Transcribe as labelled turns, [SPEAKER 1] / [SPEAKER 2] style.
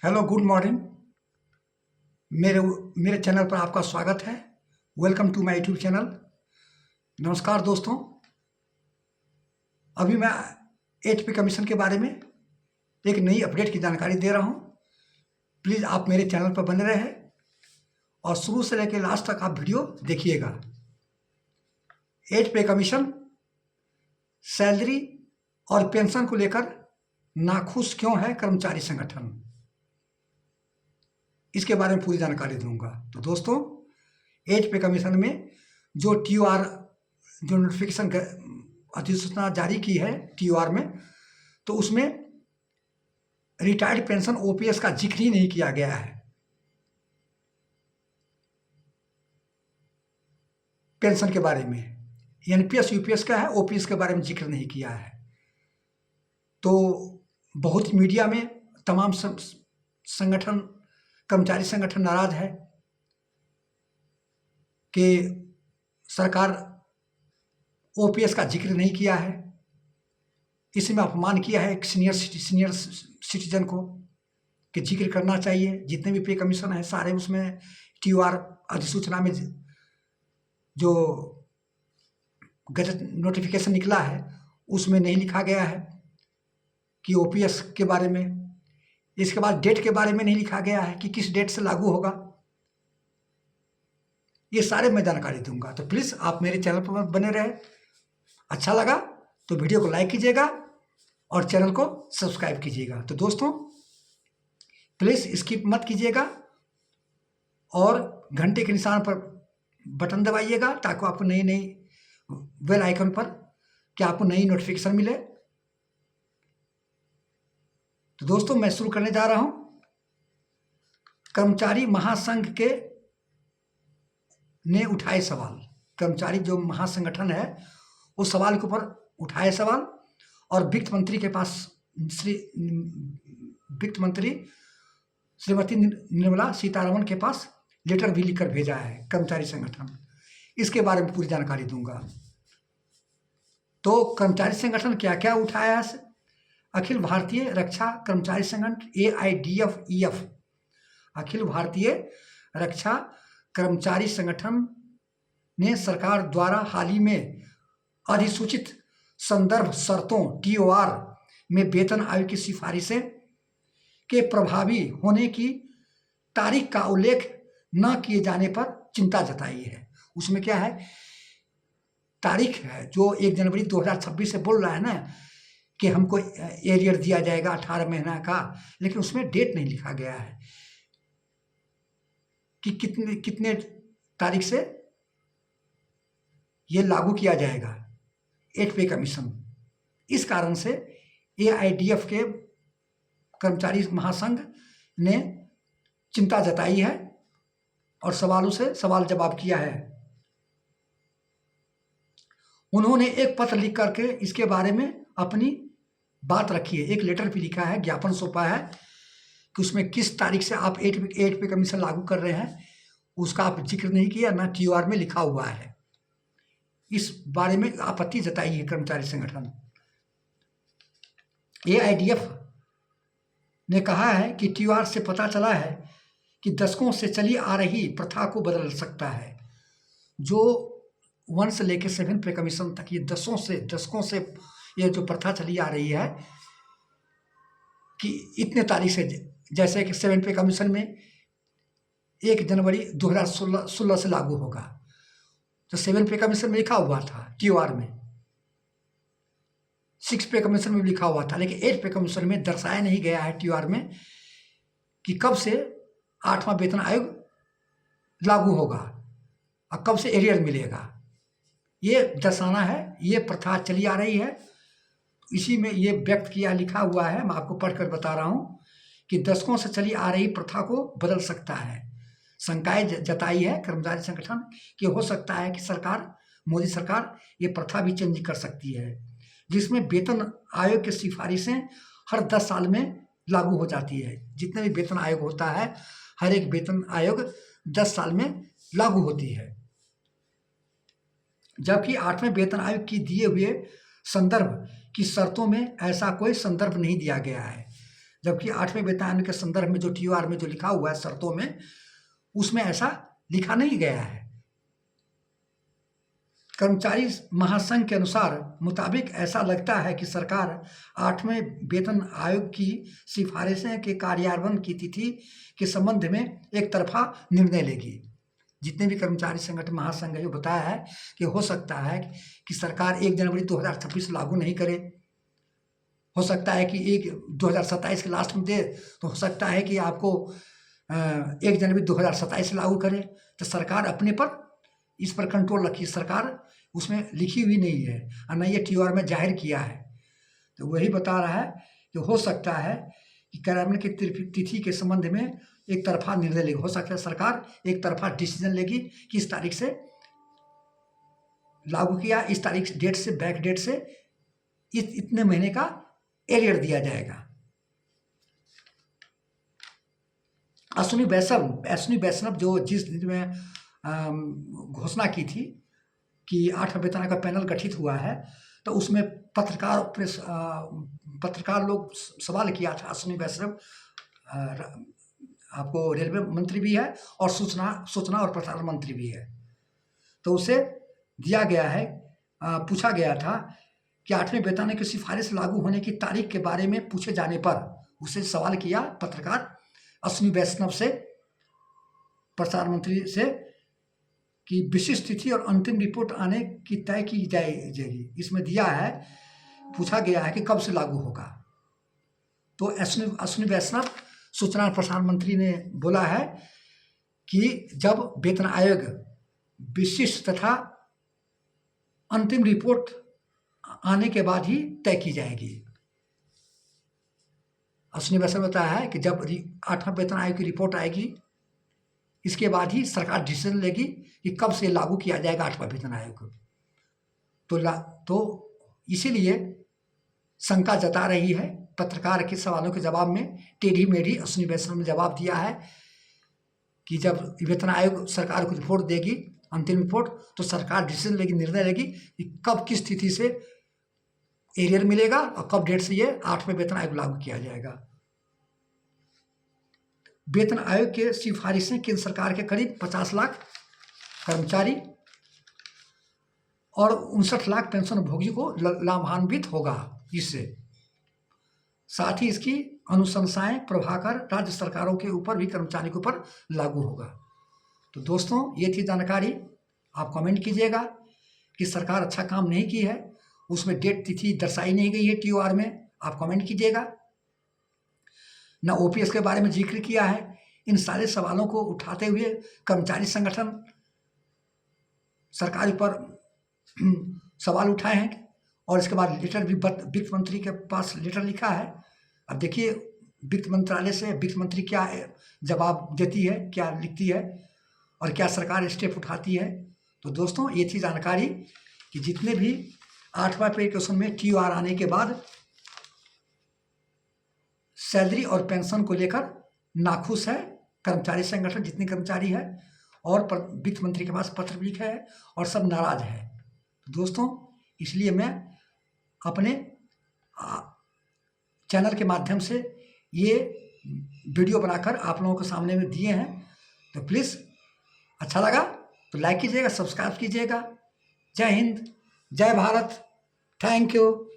[SPEAKER 1] Hello, good morning. मेरे मेरे channel पर आपका स्वागत है। Welcome to my YouTube channel. नमस्कार दोस्तों। अभी मैं 8 पे कमीशन के बारे में एक नई अपडेट की जानकारी दे रहा हूं। प्लीज़ आप मेरे चैनल पर बने रहें और शुरू से लेकर लास्ट तक आप वीडियो देखिएगा। 8 पे कमीशन, सैलरी और पेंशन को लेकर नाखुश क्यों है कर्मचारी संगठन, इसके बारे में पूरी जानकारी दूंगा। तो दोस्तों, 8 पे कमीशन में जो TOR जो नोटिफिकेशन अधिसूचना जारी की है TOR में, तो उसमें रिटायर्ड पेंशन OPS का जिक्र ही नहीं किया गया है। पेंशन के बारे में NPS UPS का है, OPS के बारे में जिक्र नहीं किया है। तो बहुत मीडिया में तमाम संगठन, कर्मचारी संगठन नाराज है कि सरकार OPS का जिक्र नहीं किया है। इसमें अपमान किया है एक सीनियर सिटीजन को कि जिक्र करना चाहिए। जितने भी पे कमीशन है सारे उसमें TOR अधिसूचना में जो गजट नोटिफिकेशन निकला है उसमें नहीं लिखा गया है कि OPS के बारे में। इसके बाद डेट के बारे में नहीं लिखा गया है कि किस डेट से लागू होगा। ये सारे मैं जानकारी दूंगा। तो प्लीज़ आप मेरे चैनल पर बने रहे। अच्छा लगा तो वीडियो को लाइक कीजिएगा और चैनल को सब्सक्राइब कीजिएगा। तो दोस्तों, प्लीज़ स्किप मत कीजिएगा और घंटे के निशान पर बटन दबाइएगा ताकि आपको नई नई बेल आइकन पर कि आपको नई नोटिफिकेशन मिले। तो दोस्तों, मैं शुरू करने जा रहा हूं। कर्मचारी महासंघ के ने उठाए सवाल। कर्मचारी जो महासंगठन है वो सवाल के ऊपर उठाए सवाल और वित्त मंत्री के पास वित्त मंत्री श्रीमती निर्मला सीतारमण के पास लेटर भी लिखकर भेजा है कर्मचारी संगठन। इसके बारे में पूरी जानकारी दूंगा। तो कर्मचारी संगठन क्या क्या उठाया है। अखिल भारतीय रक्षा कर्मचारी संगठन AIDF-EF, अखिल भारतीय रक्षा कर्मचारी संगठन ने सरकार द्वारा हाल ही में अधिसूचित संदर्भ शर्तों TOR में वेतन आयोग की सिफारिशें के प्रभावी होने की तारीख का उल्लेख न किए जाने पर चिंता जताई है। उसमें क्या है, तारीख है जो 1 जनवरी 2026 से बोल रहा है ना कि हमको एरियर दिया जाएगा 18 महीना का, लेकिन उसमें डेट नहीं लिखा गया है कि कितने कितने तारीख से ये लागू किया जाएगा 8 पे कमीशन। इस कारण से AIDF के कर्मचारी महासंघ ने चिंता जताई है और सवालों से सवाल जवाब किया है। उन्होंने एक पत्र लिख करके इसके बारे में अपनी बात रखी है। एक लेटर भी लिखा है, ज्ञापन सौंपा है कि उसमें किस तारीख से आप 8 पे कमीशन लागू कर रहे हैं उसका आप जिक्र नहीं किया, ना TOR में लिखा हुआ है। इस बारे में आपत्ति जताई है कर्मचारी संगठन। AIDF ने कहा है कि TOR से पता चला है कि दशकों से चली आ रही प्रथा को बदल सकता है। जो 1 से लेकर 7 पे कमीशन तक ये दशकों से ये जो प्रथा चली आ रही है कि इतने तारीख से, जैसे कि 7 पे कमीशन में 1 जनवरी 2016 से लागू होगा। तो 7 पे कमीशन में लिखा हुआ था TOR में, 6 पे कमीशन में भी लिखा हुआ था, लेकिन 8 पे कमीशन में दर्शाया नहीं गया है TOR में कि कब से 8वां वेतन आयोग लागू होगा और कब से एरियर मिलेगा। ये दर्शाना है। ये प्रथा चली आ रही है, इसी में ये व्यक्त किया लिखा हुआ है। मैं आपको पढ़कर बता रहा हूँ कि दशकों से चली आ रही प्रथा को बदल सकता है। शंकाएं जताई है कर्मचारी संगठन कि हो सकता है कि मोदी सरकार ये प्रथा भी चेंज कर सकती है, जिसमें वेतन आयोग की सिफारिशें हर 10 साल में लागू हो जाती है। जितने भी वेतन आयोग होता है, हर एक वेतन आयोग 10 साल में लागू होती है, जबकि 8वें वेतन आयोग की दिए हुए संदर्भ की शर्तों में ऐसा कोई संदर्भ नहीं दिया गया है। जबकि 8वें वेतन आयोग के संदर्भ में जो TOR में जो लिखा हुआ है शर्तों में, उसमें ऐसा लिखा नहीं गया है। कर्मचारी महासंघ के अनुसार मुताबिक ऐसा लगता है कि सरकार 8वें वेतन आयोग की सिफारिशें के कार्यान्वयन की तिथि के संबंध में एक तरफा निर्णय लेगी। जितने भी कर्मचारी संगठन महासंघ है, बताया है कि हो सकता है कि सरकार 1 जनवरी 2026 लागू नहीं करे, हो सकता है कि 2027 के लास्ट में दे, तो हो सकता है कि आपको 1 जनवरी 2027 लागू करे। तो सरकार अपने पर इस पर कंट्रोल रखी, सरकार उसमें लिखी हुई नहीं है और न ये TOR में जाहिर किया है। तो वही बता रहा है कि हो सकता है कि कार्यान्वयन की तिथि के संबंध में एक तरफा निर्णय लेगी। हो सकता है सरकार एक तरफा डिसीजन लेगी कि इस तारीख से लागू किया, इस तारीख डेट से बैक डेट से इतने महीने का एरियर दिया जाएगा। अश्विनी वैष्णव जो जिस दिन में घोषणा की थी कि 8वें वेतन आयोग का पैनल गठित हुआ है, तो उसमें पत्रकार लोग सवाल किया था। अश्विनी वैष्णव आपको रेलवे मंत्री भी है और सूचना और प्रसारण मंत्री भी है। तो उसे दिया गया है, पूछा गया था कि 8वें वेतन आयोग की सिफारिश लागू होने की तारीख के बारे में पूछे जाने पर उसे सवाल किया पत्रकार अश्विनी वैष्णव से, प्रसारण मंत्री से, कि विशिष्ट तिथि और अंतिम रिपोर्ट आने की तय की जाएगी। इसमें दिया है, पूछा गया है कि कब से लागू होगा। तो अश्विनी वैष्णव सूचना और प्रसारण मंत्री ने बोला है कि जब वेतन आयोग विशिष्ट तथा अंतिम रिपोर्ट आने के बाद ही तय की जाएगी। अश्विनी वैष्णव बताया है कि जब 8वां वेतन आयोग की रिपोर्ट आएगी, इसके बाद ही सरकार डिसीजन लेगी कि कब से लागू किया जाएगा 8वां वेतन आयोग। तो इसीलिए शंका जता रही है। पत्रकार के सवालों के जवाब में टेढ़ी मेढ़ी अश्विनी वैष्णव ने जवाब दिया है कि जब वेतन आयोग सरकार को रिपोर्ट देगी, अंतिम रिपोर्ट, तो सरकार डिसीजन लेगी, निर्णय लेगी कि कब किस तिथि से एरियर मिलेगा और कब डेट से ये 8वें वेतन आयोग लागू किया जाएगा। वेतन आयोग के सिफारिशें केंद्र सरकार के करीब 50 लाख कर्मचारी और 59 लाख पेंशन भोगी को लाभान्वित होगा। इससे साथ ही इसकी अनुशंसाएं प्रभाकर राज्य सरकारों के ऊपर भी, कर्मचारी के ऊपर लागू होगा। तो दोस्तों, ये थी जानकारी। आप कमेंट कीजिएगा कि सरकार अच्छा काम नहीं की है, उसमें डेट तिथि दर्शाई नहीं गई है TOR में, आप कमेंट कीजिएगा। न OPS के बारे में जिक्र किया है। इन सारे सवालों को उठाते हुए कर्मचारी संगठन सरकार पर सवाल उठाए हैं और इसके बाद लेटर भी वित्त मंत्री के पास लेटर लिखा है। अब देखिए वित्त मंत्रालय से वित्त मंत्री क्या जवाब देती है, क्या लिखती है और क्या सरकार स्टेप उठाती है। तो दोस्तों, ये थी जानकारी कि जितने भी 8वां पे क्वेश्चन में TOR आने के बाद सैलरी और पेंशन को लेकर नाखुश है कर्मचारी संगठन, जितने कर्मचारी है, और वित्त मंत्री के पास पत्र भी लिखा है और सब नाराज है। दोस्तों, इसलिए मैं अपने चैनल के माध्यम से ये वीडियो बनाकर आप लोगों के सामने में दिए हैं। तो प्लीज़ अच्छा लगा तो लाइक कीजिएगा, सब्सक्राइब कीजिएगा। जय हिंद, जय भारत, थैंक यू।